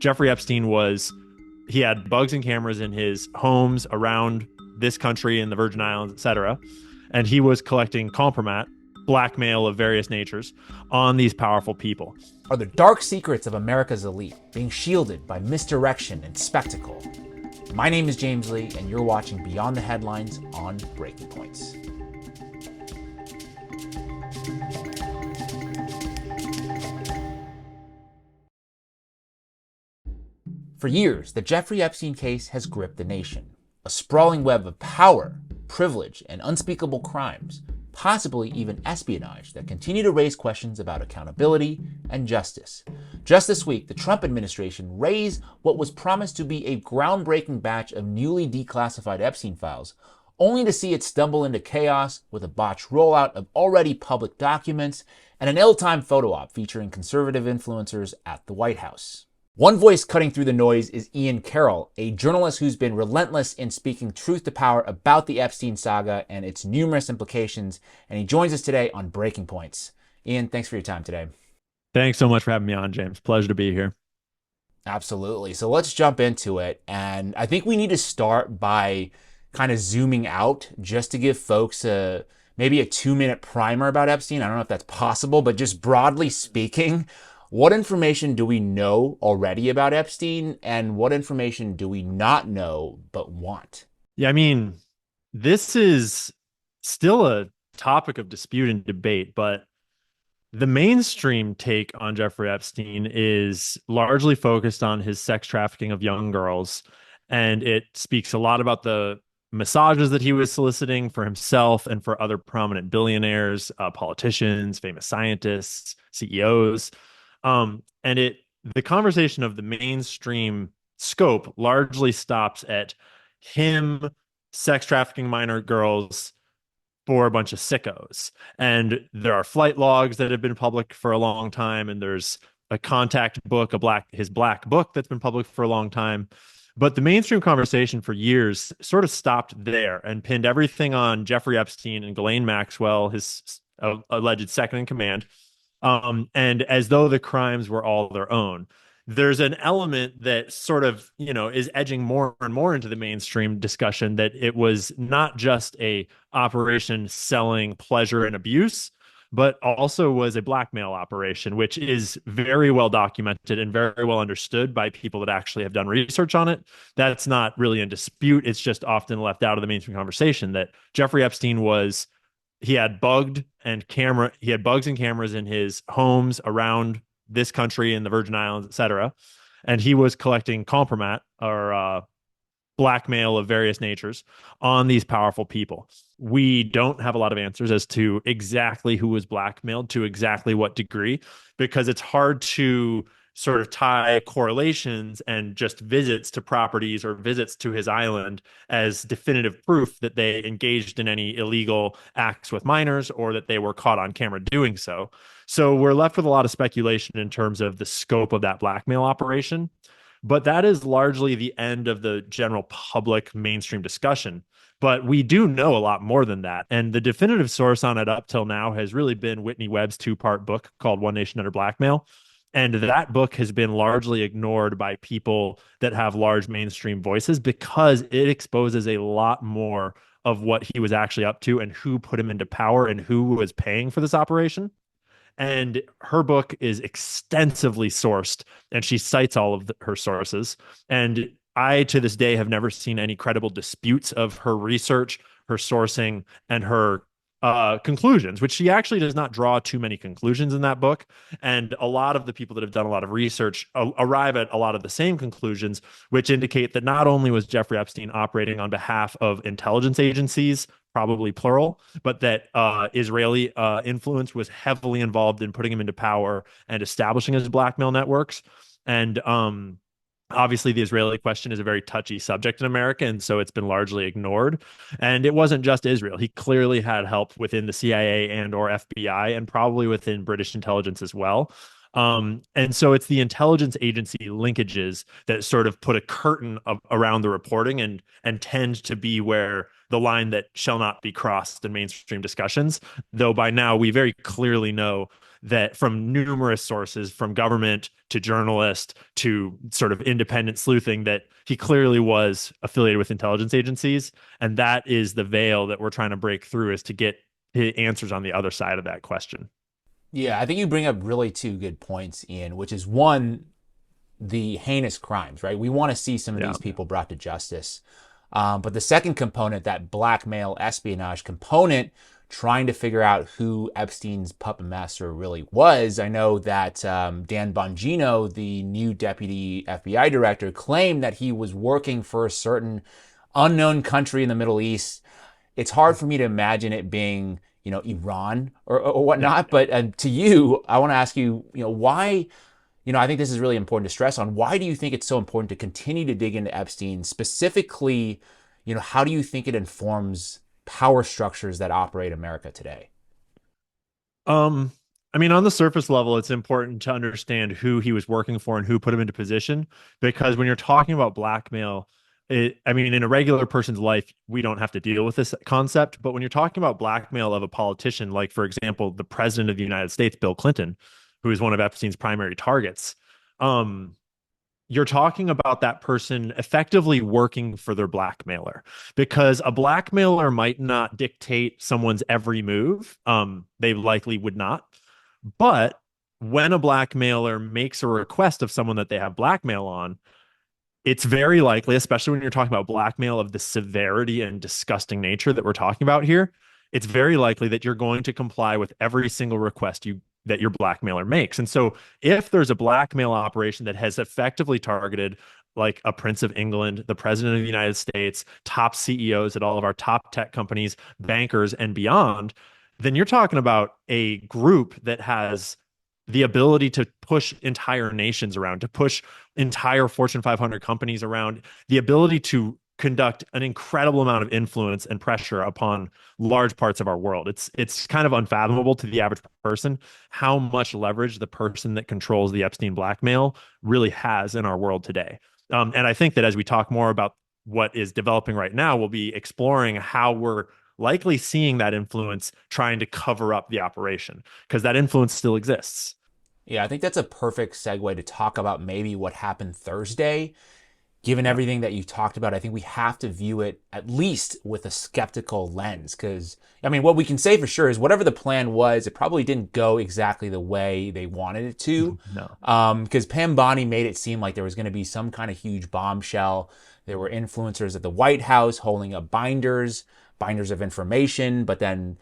Jeffrey Epstein he had bugs and cameras in his homes around this country and the Virgin Islands, etc. And he was collecting compromat, blackmail of various natures on these powerful people. Are the dark secrets of America's elite being shielded by misdirection and spectacle? My name is James Lee, and you're watching Beyond the Headlines on Breaking Points. For years, the Jeffrey Epstein case has gripped the nation. A sprawling web of power, privilege, and unspeakable crimes, possibly even espionage, that continue to raise questions about accountability and justice. Just this week, the Trump administration raised what was promised to be a groundbreaking batch of newly declassified Epstein files, only to see it stumble into chaos with a botched rollout of already public documents and an ill-timed photo op featuring conservative influencers at the White House. One voice cutting through the noise is Ian Carroll, a journalist who's been relentless in speaking truth to power about the Epstein saga and its numerous implications, and he joins us today on Breaking Points. Ian, thanks for your time today. Thanks so much for having me on, James. Pleasure to be here. Absolutely. So let's jump into it. And I think we need to start by kind of zooming out just to give folks maybe a 2-minute primer about Epstein. I don't know if that's possible, but just broadly speaking, what information do we know already about Epstein, and what information do we not know but want? Yeah, I mean, this is still a topic of dispute and debate, but the mainstream take on Jeffrey Epstein is largely focused on his sex trafficking of young girls, and it speaks a lot about the massages that he was soliciting for himself and for other prominent billionaires, politicians, famous scientists, CEOs. And the conversation of the mainstream scope largely stops at him sex trafficking minor girls for a bunch of sickos. And there are flight logs that have been public for a long time, and there's a contact book, his black book that's been public for a long time. But the mainstream conversation for years sort of stopped there and pinned everything on Jeffrey Epstein and Ghislaine Maxwell, his alleged second in command, and as though the crimes were all their own. There's an element that sort of, is edging more and more into the mainstream discussion that it was not just a operation selling pleasure and abuse, but also was a blackmail operation, which is very well documented and very well understood by people that actually have done research on it. That's not really in dispute. It's just often left out of the mainstream conversation that Jeffrey Epstein he had bugs and cameras in his homes around this country and the Virgin Islands, etc. And he was collecting compromat or blackmail of various natures on these powerful people. We don't have a lot of answers as to exactly who was blackmailed to exactly what degree, because it's hard to sort of tie correlations and just visits to properties or visits to his island as definitive proof that they engaged in any illegal acts with minors or that they were caught on camera doing so. So we're left with a lot of speculation in terms of the scope of that blackmail operation. But that is largely the end of the general public mainstream discussion. But we do know a lot more than that. And the definitive source on it up till now has really been Whitney Webb's 2-part book called One Nation Under Blackmail. And that book has been largely ignored by people that have large mainstream voices because it exposes a lot more of what he was actually up to and who put him into power and who was paying for this operation. And her book is extensively sourced, and she cites all of her sources. And I, to this day, have never seen any credible disputes of her research, her sourcing, and her conclusions, which she actually does not draw too many conclusions in that book. And a lot of the people that have done a lot of research arrive at a lot of the same conclusions, which indicate that not only was Jeffrey Epstein operating on behalf of intelligence agencies, probably plural, but that Israeli influence was heavily involved in putting him into power and establishing his blackmail networks. And obviously, the Israeli question is a very touchy subject in America, and so it's been largely ignored. And it wasn't just Israel. He clearly had help within the CIA and or FBI and probably within British intelligence as well. And so it's the intelligence agency linkages that sort of put a curtain around the reporting and tend to be where the line that shall not be crossed in mainstream discussions. Though by now we very clearly know that from numerous sources, from government to journalist to sort of independent sleuthing, that he clearly was affiliated with intelligence agencies. And that is the veil that we're trying to break through, is to get answers on the other side of that question. Yeah, I think you bring up really two good points, Ian, which is one, the heinous crimes, right? We want to see some of Yeah. these people brought to justice. But the second component, that blackmail espionage component, trying to figure out who Epstein's puppet master really was. I know that Dan Bongino, the new deputy FBI director, claimed that he was working for a certain unknown country in the Middle East. It's hard for me to imagine it being, Iran or Yeah. whatnot. But to you, I want to ask you, why, I think this is really important to stress on. Why do you think it's so important to continue to dig into Epstein? Specifically, how do you think it informs power structures that operate America today? Um, I mean, on the surface level, it's important to understand who he was working for and who put him into position, because when you're talking about blackmail, I mean, in a regular person's life, we don't have to deal with this concept. But when you're talking about blackmail of a politician, like, for example, the president of the United States, Bill Clinton, who is one of Epstein's primary targets, um, you're talking about that person effectively working for their blackmailer, because a blackmailer might not dictate someone's every move. They likely would not. But when a blackmailer makes a request of someone that they have blackmail on, it's very likely, especially when you're talking about blackmail of the severity and disgusting nature that we're talking about here, it's very likely that you're going to comply with every single request you that your blackmailer makes. And so if there's a blackmail operation that has effectively targeted like a Prince of England, the President of the United States, top CEOs at all of our top tech companies, bankers, and beyond, then you're talking about a group that has the ability to push entire nations around, to push entire Fortune 500 companies around, the ability to conduct an incredible amount of influence and pressure upon large parts of our world. It's kind of unfathomable to the average person how much leverage the person that controls the Epstein blackmail really has in our world today. And I think that as we talk more about what is developing right now, we'll be exploring how we're likely seeing that influence trying to cover up the operation, because that influence still exists. Yeah, I think that's a perfect segue to talk about maybe what happened Thursday. Given Yeah. everything that you talked about, I think we have to view it at least with a skeptical lens. Because, I mean, what we can say for sure is whatever the plan was, it probably didn't go exactly the way they wanted it to. No. Because Pam Bondi made it seem like there was going to be some kind of huge bombshell. There were influencers at the White House holding up binders of information, but then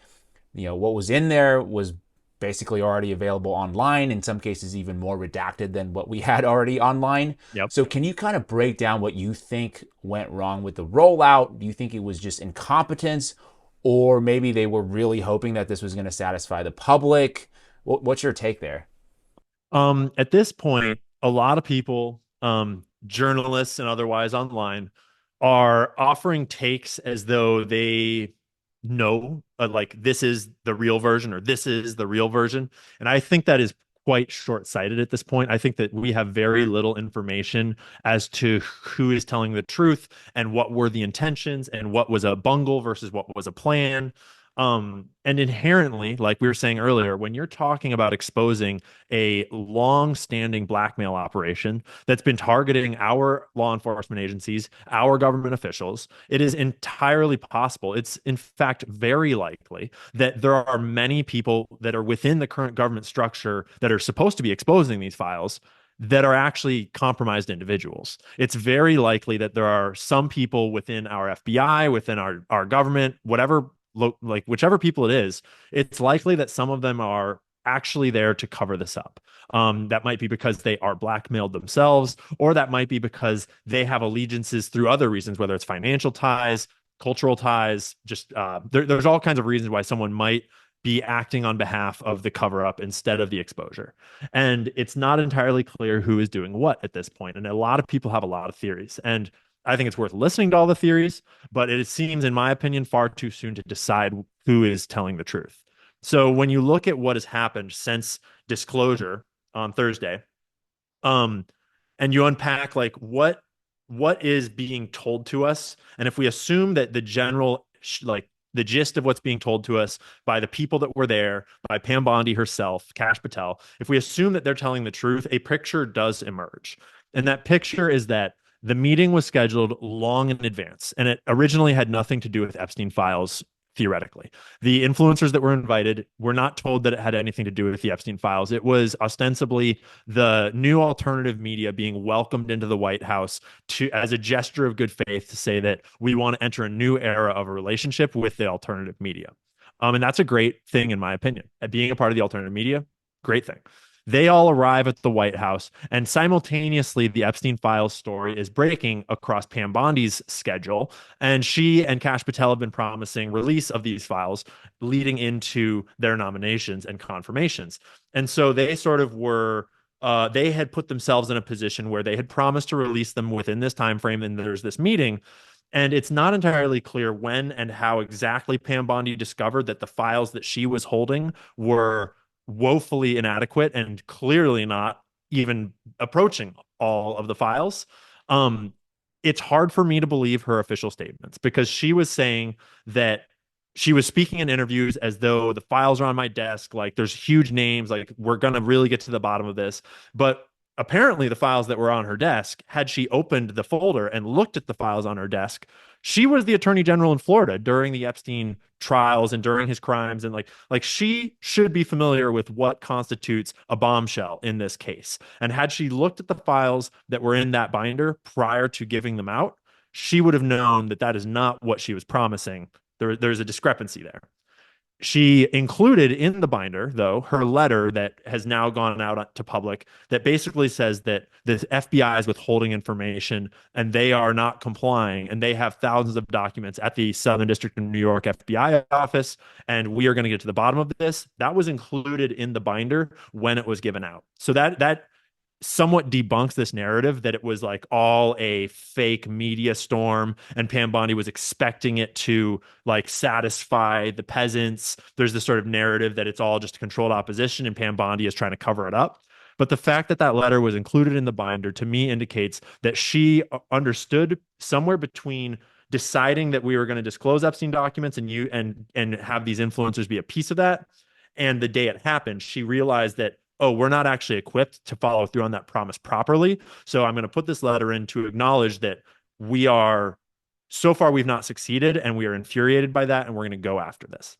what was in there was basically already available online, in some cases even more redacted than what we had already online. Yep. So can you kind of break down what you think went wrong with the rollout? Do you think it was just incompetence, or maybe they were really hoping that this was going to satisfy the public? What's your take there? At this point, a lot of people, journalists and otherwise online, are offering takes as though they know, like, this is the real version or this is the real version. And I think that is quite short-sighted at this point. I think that we have very little information as to who is telling the truth and what were the intentions and what was a bungle versus what was a plan. And inherently, like we were saying earlier, when you're talking about exposing a long-standing blackmail operation that's been targeting our law enforcement agencies, our government officials, it is entirely possible. It's in fact very likely that there are many people that are within the current government structure that are supposed to be exposing these files that are actually compromised individuals. It's very likely that there are some people within our FBI, within our government, whatever, like whichever people it is, it's likely that some of them are actually there to cover this up. That might be because they are blackmailed themselves, or that might be because they have allegiances through other reasons, whether it's financial ties, cultural ties, just there's all kinds of reasons why someone might be acting on behalf of the cover up instead of the exposure. And it's not entirely clear who is doing what at this point. And a lot of people have a lot of theories. And I think it's worth listening to all the theories, but it seems, in my opinion, far too soon to decide who is telling the truth. So when you look at what has happened since disclosure on Thursday, um, and you unpack like what is being told to us, and if we assume that the general like the gist of what's being told to us by the people that were there, by Pam Bondi herself, Kash Patel, if we assume that they're telling the truth, a picture does emerge. And that picture is that the meeting was scheduled long in advance, and it originally had nothing to do with Epstein files. Theoretically, the influencers that were invited were not told that it had anything to do with the Epstein files. It was ostensibly the new alternative media being welcomed into the White House to as a gesture of good faith to say that we want to enter a new era of a relationship with the alternative media. And that's a great thing, in my opinion. Being a part of the alternative media, great thing. They all arrive at the White House, and simultaneously, the Epstein files story is breaking across Pam Bondi's schedule. And she and Kash Patel have been promising release of these files leading into their nominations and confirmations. And so they sort of were they had put themselves in a position where they had promised to release them within this time frame, and there's this meeting. And it's not entirely clear when and how exactly Pam Bondi discovered that the files that she was holding were woefully inadequate and clearly not even approaching all of the files. Um, it's hard for me to believe her official statements because she was saying that she was speaking in interviews as though the files are on my desk, like there's huge names, like we're going to really get to the bottom of this. But apparently the files that were on her desk, had she opened the folder and looked at the files on her desk, she was the attorney general in Florida during the Epstein trials and during his crimes, and like she should be familiar with what constitutes a bombshell in this case. And had she looked at the files that were in that binder prior to giving them out, she would have known that that is not what she was promising. There's a discrepancy there. She included in the binder, though, her letter that has now gone out to public that basically says that the FBI is withholding information and they are not complying. And they have thousands of documents at the Southern District of New York FBI office. And we are going to get to the bottom of this. That was included in the binder when it was given out. So that somewhat debunks this narrative that it was like all a fake media storm and Pam Bondi was expecting it to like satisfy the peasants. There's this sort of narrative that it's all just controlled opposition and Pam Bondi is trying to cover it up. But the fact that that letter was included in the binder to me indicates that she understood somewhere between deciding that we were going to disclose Epstein documents and have these influencers be a piece of that, and the day it happened, she realized that, oh, we're not actually equipped to follow through on that promise properly. So I'm going to put this letter in to acknowledge that we are, so far, we've not succeeded and we are infuriated by that and we're going to go after this.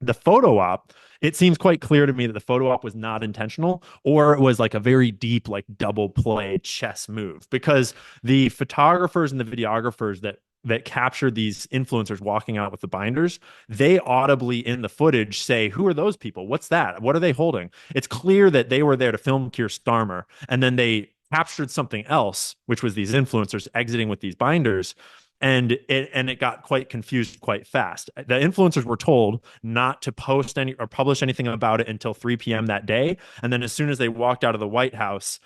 The photo op, it seems quite clear to me that the photo op was not intentional or it was like a very deep, like double play chess move because the photographers and the videographers that captured these influencers walking out with the binders, they audibly in the footage say, who are those people? What's that? What are they holding? It's clear that they were there to film Keir Starmer, and then they captured something else, which was these influencers exiting with these binders. And it got quite confused quite fast. The influencers were told not to post any or publish anything about it until 3 p.m. that day. And then as soon as they walked out of the White House,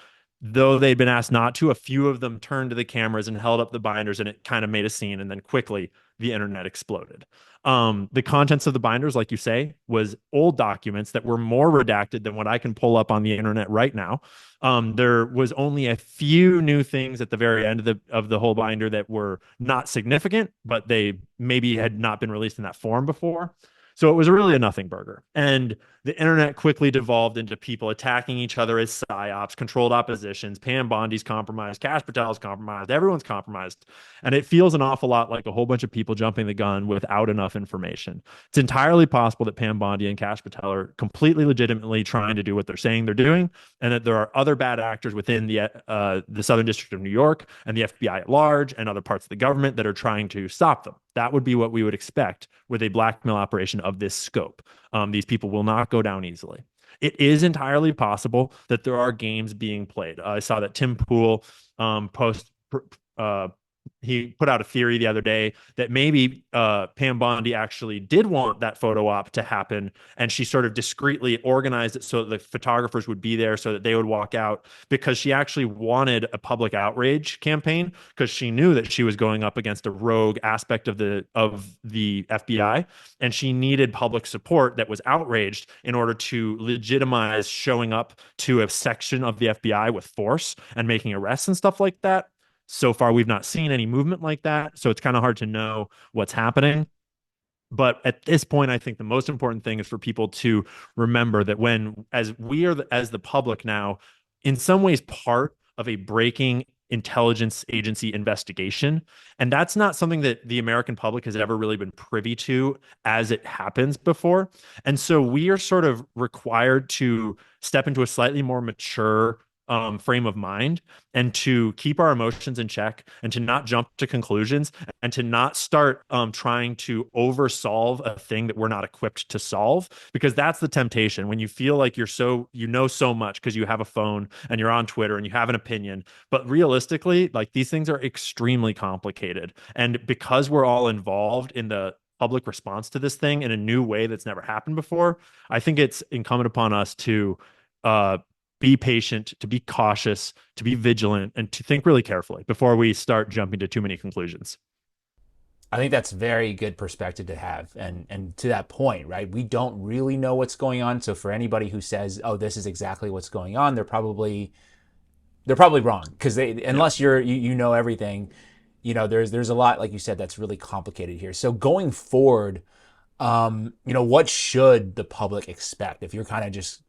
though they'd been asked not to, a few of them turned to the cameras and held up the binders, and it kind of made a scene. And then quickly, the internet exploded. The contents of the binders, like you say, was old documents that were more redacted than what I can pull up on the internet right now. There was only a few new things at the very end of the whole binder that were not significant, but they maybe had not been released in that form before. So it was really a nothing burger. And the internet quickly devolved into people attacking each other as psyops, controlled oppositions. Pam Bondi's compromised, Kash Patel's compromised, everyone's compromised. And it feels an awful lot like a whole bunch of people jumping the gun without enough information. It's entirely possible that Pam Bondi and Kash Patel are completely legitimately trying to do what they're saying they're doing, and that there are other bad actors within the Southern District of New York and the FBI at large and other parts of the government that are trying to stop them. That would be what we would expect with a blackmail operation of this scope. These people will not go down easily. It is entirely possible that there are games being played. I saw that Tim Pool post he put out a theory the other day that maybe Pam Bondi actually did want that photo op to happen, and she sort of discreetly organized it so that the photographers would be there so that they would walk out because she actually wanted a public outrage campaign because she knew that she was going up against a rogue aspect of the FBI, and she needed public support that was outraged in order to legitimize showing up to a section of the FBI with force and making arrests and stuff like that. So far, we've not seen any movement like that. So it's kind of hard to know what's happening. But at this point, I think the most important thing is for people to remember that when, as we are, as the public now, in some ways part of a breaking intelligence agency investigation. And that's not something that the American public has ever really been privy to as it happens before. And so we are sort of required to step into a slightly more mature frame of mind and to keep our emotions in check and to not jump to conclusions and to not start trying to oversolve a thing that we're not equipped to solve, because that's the temptation when you feel like you know so much because you have a phone and you're on Twitter and you have an opinion. But realistically, like these things are extremely complicated. And because we're all involved in the public response to this thing in a new way that's never happened before, I think it's incumbent upon us to uh, be patient, to be cautious, to be vigilant, and to think really carefully before we start jumping to too many conclusions. I think that's very good perspective to have. And to that point, right? We don't really know what's going on. So for anybody who says, "Oh, this is exactly what's going on," they're probably wrong because they Yeah. unless you know everything, there's a lot like you said that's really complicated here. So going forward, what should the public expect if you're kind of just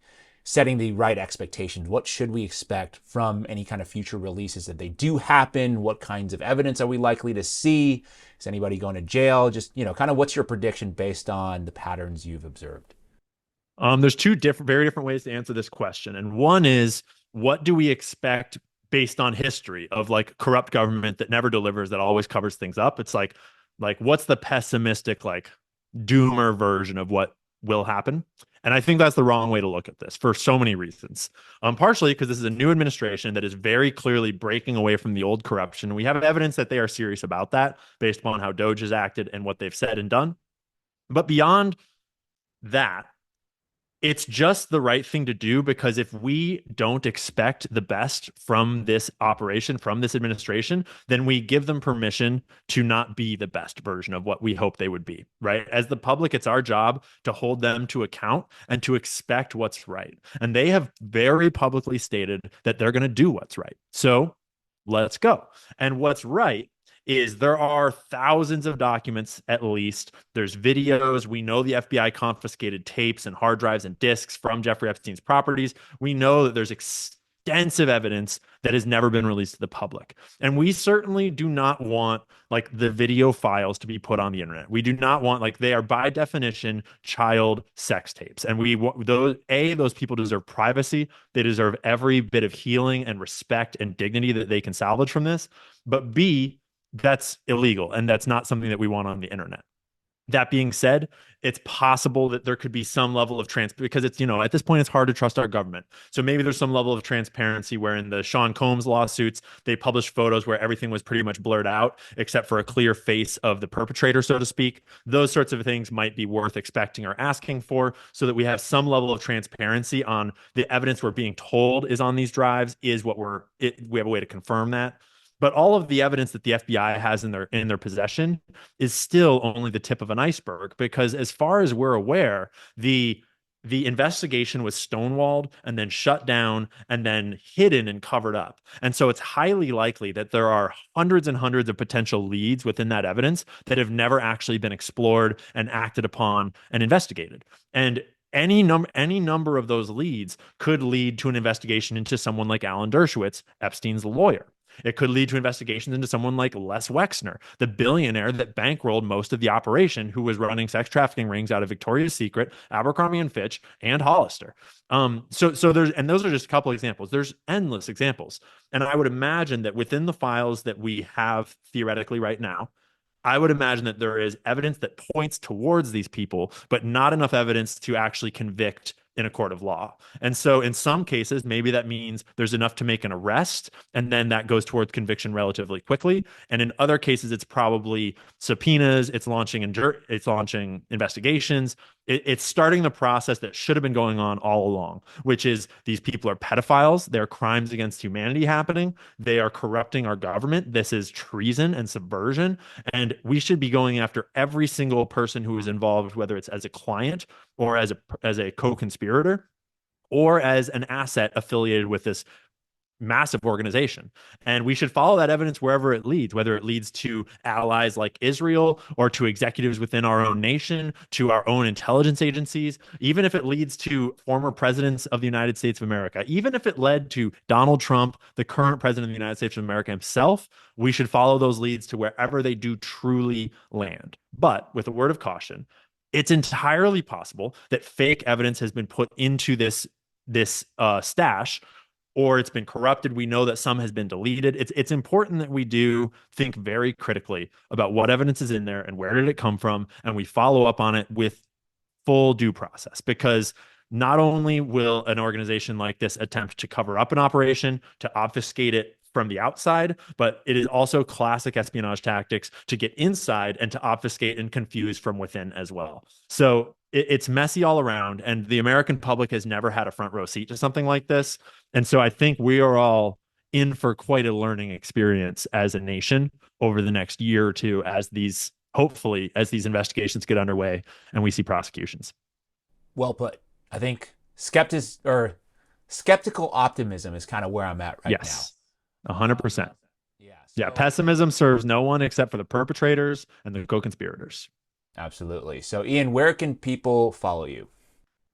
setting the right expectations? What should we expect from any kind of future releases that they do happen? What kinds of evidence are we likely to see? Is anybody going to jail? Just, kind of what's your prediction based on the patterns you've observed? There's two very different ways to answer this question. And one is, what do we expect based on history of like corrupt government that never delivers, that always covers things up? It's like what's the pessimistic, like doomer version of what will happen? And I think that's the wrong way to look at this for so many reasons. Partially because this is a new administration that is very clearly breaking away from the old corruption. We have evidence that they are serious about that based upon how Doge has acted and what they've said and done. But beyond that, it's just the right thing to do, because if we don't expect the best from this operation, from this administration, then we give them permission to not be the best version of what we hope they would be, right? As the public, it's our job to hold them to account and to expect what's right. And they have very publicly stated that they're going to do what's right. So let's go. And what's right is there are thousands of documents at least. There's videos. We know the FBI confiscated tapes and hard drives and disks from Jeffrey Epstein's properties. We know that there's extensive evidence that has never been released to the public. And we certainly do not want like the video files to be put on the internet. We do not want, like, they are by definition child sex tapes. And those people deserve privacy. They deserve every bit of healing and respect and dignity that they can salvage from this. But B, that's illegal and that's not something that we want on the internet. That being said, it's possible that there could be some level of because it's, at this point, it's hard to trust our government. So maybe there's some level of transparency where in the Sean Combs lawsuits, they published photos where everything was pretty much blurred out, except for a clear face of the perpetrator, so to speak. Those sorts of things might be worth expecting or asking for so that we have some level of transparency on the evidence we're being told is on these drives, is what we have a way to confirm that. But all of the evidence that the FBI has in their possession is still only the tip of an iceberg, because as far as we're aware, the investigation was stonewalled and then shut down and then hidden and covered up. And so it's highly likely that there are hundreds and hundreds of potential leads within that evidence that have never actually been explored and acted upon and investigated. And any number of those leads could lead to an investigation into someone like Alan Dershowitz, Epstein's lawyer. It could lead to investigations into someone like Les Wexner, the billionaire that bankrolled most of the operation, who was running sex trafficking rings out of Victoria's Secret, Abercrombie and Fitch, and Hollister. So there's, and those are just a couple examples. There's endless examples, and I would imagine that within the files that we have theoretically right now, I would imagine that there is evidence that points towards these people, but not enough evidence to actually convict in a court of law. And so in some cases, maybe that means there's enough to make an arrest, and then that goes towards conviction relatively quickly. And in other cases, it's probably subpoenas, it's launching investigations. It's starting the process that should have been going on all along, which is these people are pedophiles. There are crimes against humanity happening. They are corrupting our government. This is treason and subversion. And we should be going after every single person who is involved, whether it's as a client or as a co-conspirator or as an asset affiliated with this massive organization. And we should follow that evidence wherever it leads, whether it leads to allies like Israel or to executives within our own nation, to our own intelligence agencies, even if it leads to former presidents of the United States of America, even if it led to Donald Trump, the current president of the United States of America himself, we should follow those leads to wherever they do truly land. But with a word of caution, it's entirely possible that fake evidence has been put into this stash, or it's been corrupted. We know that some has been deleted. It's important that we do think very critically about what evidence is in there and where did it come from, and we follow up on it with full due process, because not only will an organization like this attempt to cover up an operation, to obfuscate it from the outside, but it is also classic espionage tactics to get inside and to obfuscate and confuse from within as well. So it's messy all around, and the American public has never had a front row seat to something like this. And so I think we are all in for quite a learning experience as a nation over the next year or two, as these hopefully as these investigations get underway and we see prosecutions. Well put. I think skeptical optimism is kind of where I'm at right now. Yes, 100%. Yeah. Yeah, So pessimism serves no one except for the perpetrators and the co-conspirators. absolutely. So Ian, where can people follow you?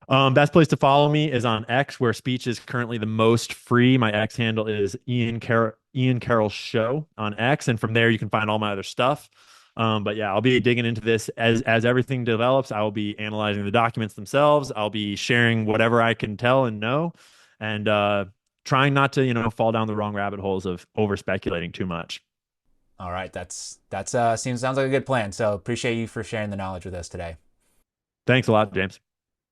Best place to follow me is on X, where speech is currently the most free. My X handle is Ian Carroll Show on X, and from there you can find all my other stuff. But yeah, I'll be digging into this as everything develops. I will be analyzing the documents themselves. I'll be sharing whatever I can tell and know, and trying not to fall down the wrong rabbit holes of over speculating too much. All right, that's sounds like a good plan. So appreciate you for sharing the knowledge with us today. Thanks a lot, James.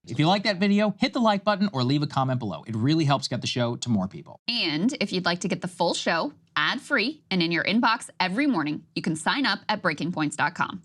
If you like that video, hit the like button or leave a comment below. It really helps get the show to more people. And if you'd like to get the full show ad-free and in your inbox every morning, you can sign up at breakingpoints.com.